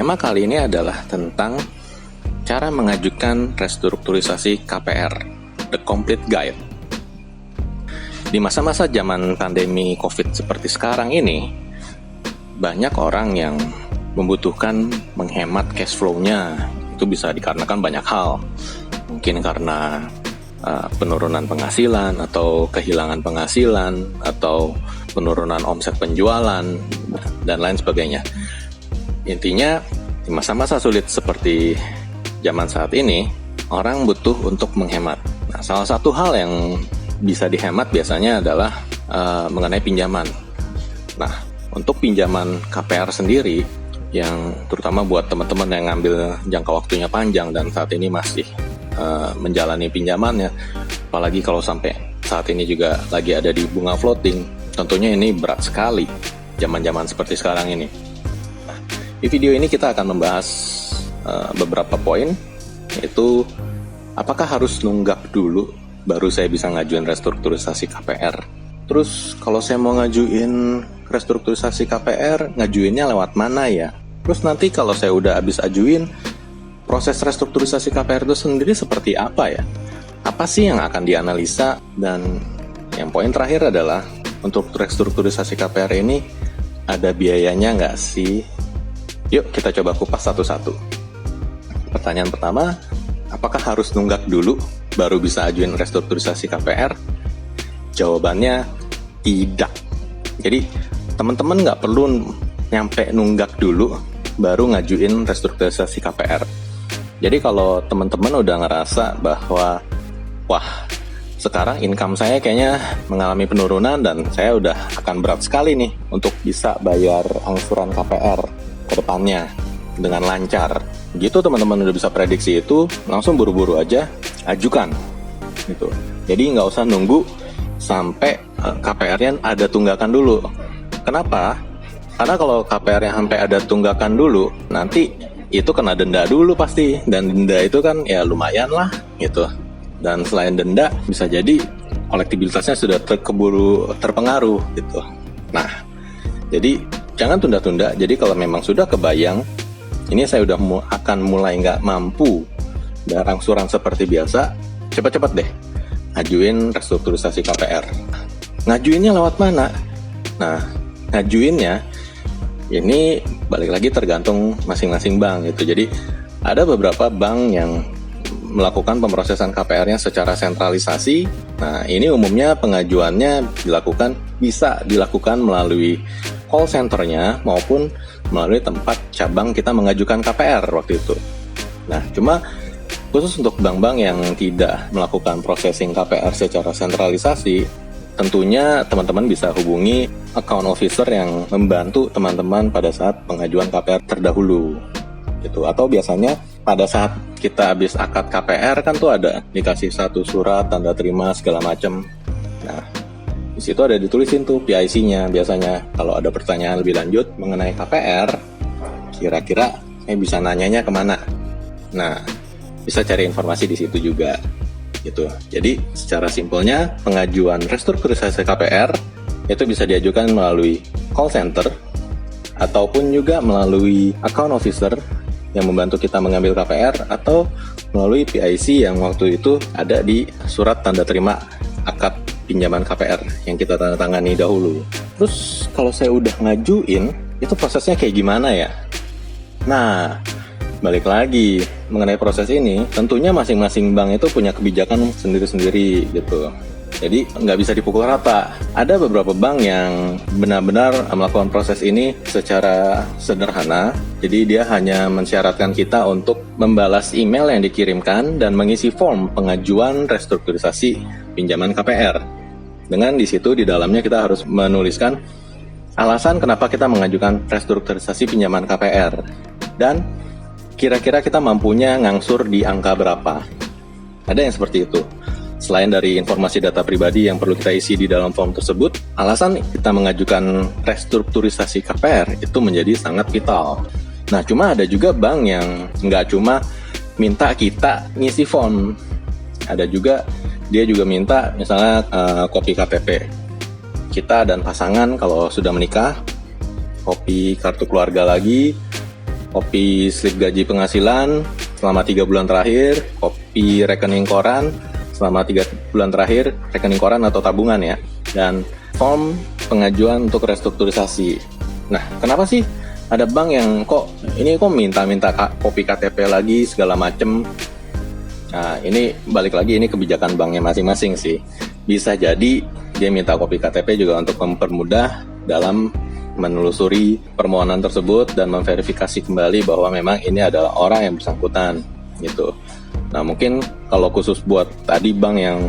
Tema kali ini adalah tentang cara mengajukan restrukturisasi KPR, The Complete Guide. Di masa-masa zaman pandemi COVID seperti sekarang ini, banyak orang yang membutuhkan menghemat cash flow-nya. Itu bisa dikarenakan banyak hal. Mungkin karena penurunan penghasilan, atau kehilangan penghasilan, atau penurunan omset penjualan, dan lain sebagainya. Intinya, di masa-masa sulit seperti zaman saat ini, orang butuh untuk menghemat. Nah, salah satu hal yang bisa dihemat biasanya adalah mengenai pinjaman. Nah, untuk pinjaman KPR sendiri, yang terutama buat teman-teman yang ngambil jangka waktunya panjang dan saat ini masih menjalani pinjamannya, apalagi kalau sampai saat ini juga lagi ada di bunga floating, tentunya ini berat sekali zaman-zaman seperti sekarang ini. Nah, di video ini kita akan membahas beberapa poin, yaitu apakah harus nunggak dulu baru saya bisa ngajuin restrukturisasi KPR. Terus kalau saya mau ngajuin restrukturisasi KPR, ngajuinnya lewat mana ya? Terus nanti kalau saya udah habis ajuin, proses restrukturisasi KPR itu sendiri seperti apa ya? Apa sih yang akan dianalisa? Dan yang poin terakhir adalah, untuk restrukturisasi KPR ini ada biayanya nggak sih? Yuk kita coba kupas satu-satu. Pertanyaan pertama, apakah harus nunggak dulu baru bisa ajuin restrukturisasi KPR? Jawabannya tidak. Jadi teman-teman nggak perlu nyampe nunggak dulu baru ngajuin restrukturisasi KPR. Jadi kalau teman-teman udah ngerasa bahwa wah, sekarang income saya kayaknya mengalami penurunan dan saya udah akan berat sekali nih untuk bisa bayar angsuran KPR ke depannya dengan lancar, gitu teman-teman udah bisa prediksi itu, langsung buru-buru aja ajukan gitu. Jadi nggak usah nunggu sampai KPR-nya ada tunggakan dulu. Kenapa? Karena kalau KPR-nya sampai ada tunggakan dulu, nanti itu kena denda dulu pasti, dan denda itu kan ya lumayan lah gitu. Dan selain denda, bisa jadi kolektibilitasnya sudah terpengaruh gitu. Nah, jadi jangan tunda-tunda. Jadi kalau memang sudah kebayang, ini saya udah akan mulai nggak mampu bayar angsuran seperti biasa, cepat-cepat deh ngajuin restrukturisasi KPR. Ngajuinnya lewat mana? Nah, ngajuinnya ini balik lagi tergantung masing-masing bank gitu. Jadi ada beberapa bank yang melakukan pemrosesan KPR-nya secara sentralisasi. Nah, ini umumnya pengajuannya bisa dilakukan melalui call center-nya maupun melalui tempat cabang kita mengajukan KPR waktu itu. Nah, cuma khusus untuk bank-bank yang tidak melakukan processing KPR secara sentralisasi, tentunya teman-teman bisa hubungi account officer yang membantu teman-teman pada saat pengajuan KPR terdahulu gitu. Atau biasanya pada saat kita habis akad KPR kan tuh ada dikasih satu surat tanda terima segala macam. Nah, di situ ada ditulisin tuh PIC-nya biasanya. Kalau ada pertanyaan lebih lanjut mengenai KPR, kira-kira saya bisa nanyanya kemana? Nah, bisa cari informasi di situ juga gitu. Jadi secara simpelnya, pengajuan restrukturisasi KPR itu bisa diajukan melalui call center ataupun juga melalui account officer yang membantu kita mengambil KPR, atau melalui PIC yang waktu itu ada di surat tanda terima akad pinjaman KPR yang kita tanda tangani dahulu. Terus kalau saya udah ngajuin, itu prosesnya kayak gimana ya? Nah, balik lagi mengenai proses ini, tentunya masing-masing bank itu punya kebijakan sendiri-sendiri gitu. Jadi nggak bisa dipukul rata. Ada beberapa bank yang benar-benar melakukan proses ini secara sederhana. Jadi dia hanya mensyaratkan kita untuk membalas email yang dikirimkan dan mengisi form pengajuan restrukturisasi pinjaman KPR. Dengan di situ di dalamnya kita harus menuliskan alasan kenapa kita mengajukan restrukturisasi pinjaman KPR dan kira-kira kita mampunya ngangsur di angka berapa. Ada yang seperti itu. Selain dari informasi data pribadi yang perlu kita isi di dalam form tersebut, alasan kita mengajukan restrukturisasi KPR itu menjadi sangat vital. Nah, cuma ada juga bank yang nggak cuma minta kita ngisi form. Ada juga, dia juga minta misalnya kopi KTP kita dan pasangan kalau sudah menikah, kopi kartu keluarga lagi, kopi slip gaji penghasilan selama 3 bulan terakhir, kopi rekening koran selama 3 bulan terakhir, rekening koran atau tabungan ya, dan form pengajuan untuk restrukturisasi. Nah, kenapa sih ada bank yang kok minta kopi KTP lagi segala macem? Nah, ini balik lagi, ini kebijakan banknya masing-masing sih. Bisa jadi dia minta kopi KTP juga untuk mempermudah dalam menelusuri permohonan tersebut dan memverifikasi kembali bahwa memang ini adalah orang yang bersangkutan gitu. Nah, mungkin kalau khusus buat tadi bank yang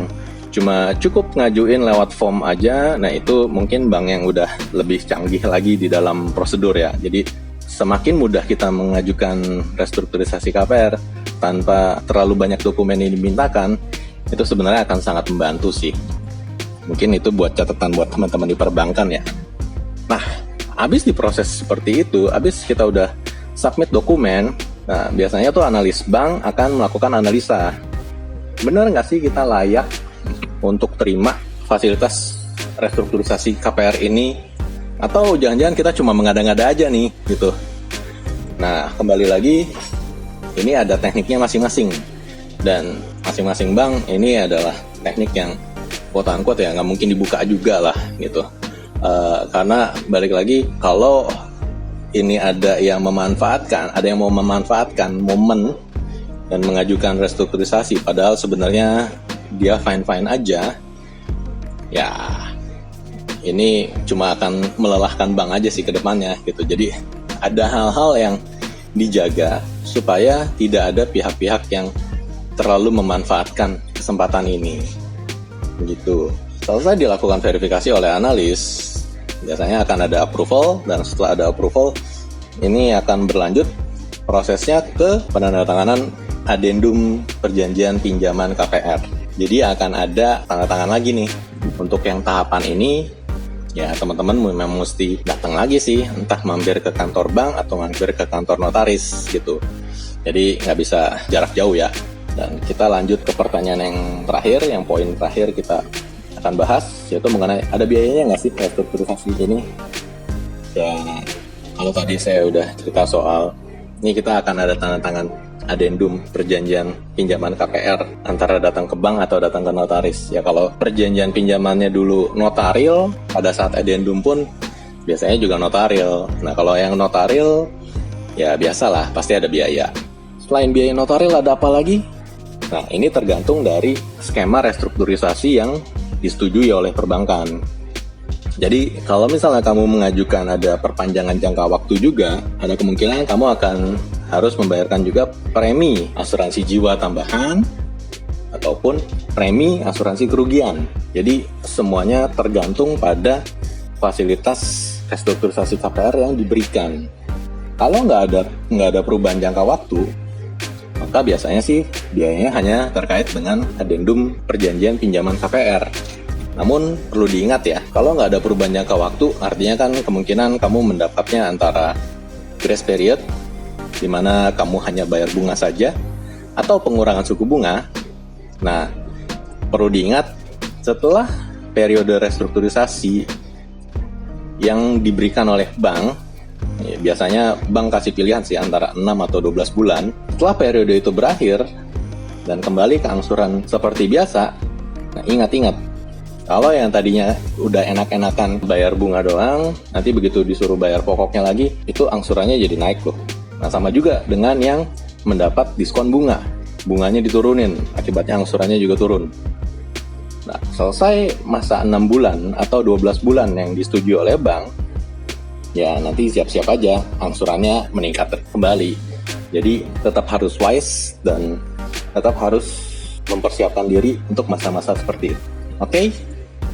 cuma cukup ngajuin lewat form aja, nah itu mungkin bank yang udah lebih canggih lagi di dalam prosedur ya. Jadi semakin mudah kita mengajukan restrukturisasi KPR tanpa terlalu banyak dokumen yang dimintakan, itu sebenarnya akan sangat membantu sih. Mungkin itu buat catatan buat teman-teman di perbankan ya. Nah, habis diproses seperti itu, habis kita udah submit dokumen, nah biasanya tuh analis bank akan melakukan analisa. Benar nggak sih kita layak untuk terima fasilitas restrukturisasi KPR ini? Atau jangan-jangan kita cuma mengada-ngada aja nih gitu. Nah, kembali lagi, ini ada tekniknya masing-masing, dan masing-masing bank ini adalah teknik yang quote-unquote ya nggak mungkin dibuka juga lah gitu. Karena balik lagi, kalau ini ada yang mau memanfaatkan momen dan mengajukan restrukturisasi padahal sebenarnya dia fine-fine aja, ya ini cuma akan melelahkan bank aja sih ke depannya gitu. Jadi ada hal-hal yang dijaga supaya tidak ada pihak-pihak yang terlalu memanfaatkan kesempatan ini begitu. Selesai dilakukan verifikasi oleh analis, biasanya akan ada approval, dan setelah ada approval ini akan berlanjut prosesnya ke penandatanganan adendum perjanjian pinjaman KPR. Jadi akan ada tanda tangan lagi nih. Untuk yang tahapan ini ya teman-teman memang mesti datang lagi sih, entah mampir ke kantor bank atau mampir ke kantor notaris gitu. Jadi nggak bisa jarak jauh ya. Dan kita lanjut ke pertanyaan yang terakhir, yang poin terakhir kita akan bahas, yaitu mengenai ada biayanya nggak sih restrukturisasi ini. Ya, kalau tadi saya udah cerita soal ini, kita akan ada tanda tangan adendum perjanjian pinjaman KPR antara datang ke bank atau datang ke notaris. Ya, kalau perjanjian pinjamannya dulu notaril, pada saat adendum pun biasanya juga notaril. Nah, kalau yang notaril ya biasalah, pasti ada biaya. Selain biaya notaril ada apa lagi? Nah, ini tergantung dari skema restrukturisasi yang disetujui oleh perbankan. Jadi, kalau misalnya kamu mengajukan ada perpanjangan jangka waktu juga, ada kemungkinan kamu akan harus membayarkan juga premi asuransi jiwa tambahan ataupun premi asuransi kerugian. Jadi, semuanya tergantung pada fasilitas restrukturisasi KPR yang diberikan. Kalau nggak ada perubahan jangka waktu, maka biasanya sih biayanya hanya terkait dengan adendum perjanjian pinjaman KPR. Namun perlu diingat ya, kalau nggak ada perubahan jangka waktu, artinya kan kemungkinan kamu mendapatnya antara grace period, di mana kamu hanya bayar bunga saja, atau pengurangan suku bunga. Nah, perlu diingat, setelah periode restrukturisasi yang diberikan oleh bank, ya, biasanya bank kasih pilihan sih antara 6 atau 12 bulan. Setelah periode itu berakhir dan kembali ke angsuran seperti biasa, nah ingat, kalau yang tadinya udah enak-enakan bayar bunga doang, nanti begitu disuruh bayar pokoknya lagi, itu angsurannya jadi naik loh. Nah, sama juga dengan yang mendapat diskon bunga. Bunganya diturunin, akibatnya angsurannya juga turun. Nah, selesai masa 6 bulan atau 12 bulan yang disetujui oleh bank, ya nanti siap-siap aja angsurannya meningkat kembali. Jadi tetap harus wise dan tetap harus mempersiapkan diri untuk masa-masa seperti itu. Oke?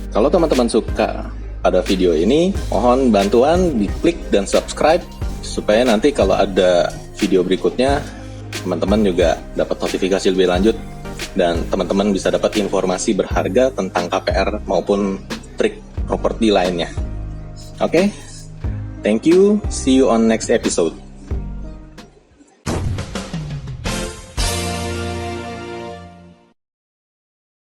Kalau teman-teman suka pada video ini, mohon bantuan diklik dan subscribe supaya nanti kalau ada video berikutnya, teman-teman juga dapat notifikasi lebih lanjut dan teman-teman bisa dapat informasi berharga tentang KPR maupun trik properti lainnya. Oke? Thank you. See you on next episode.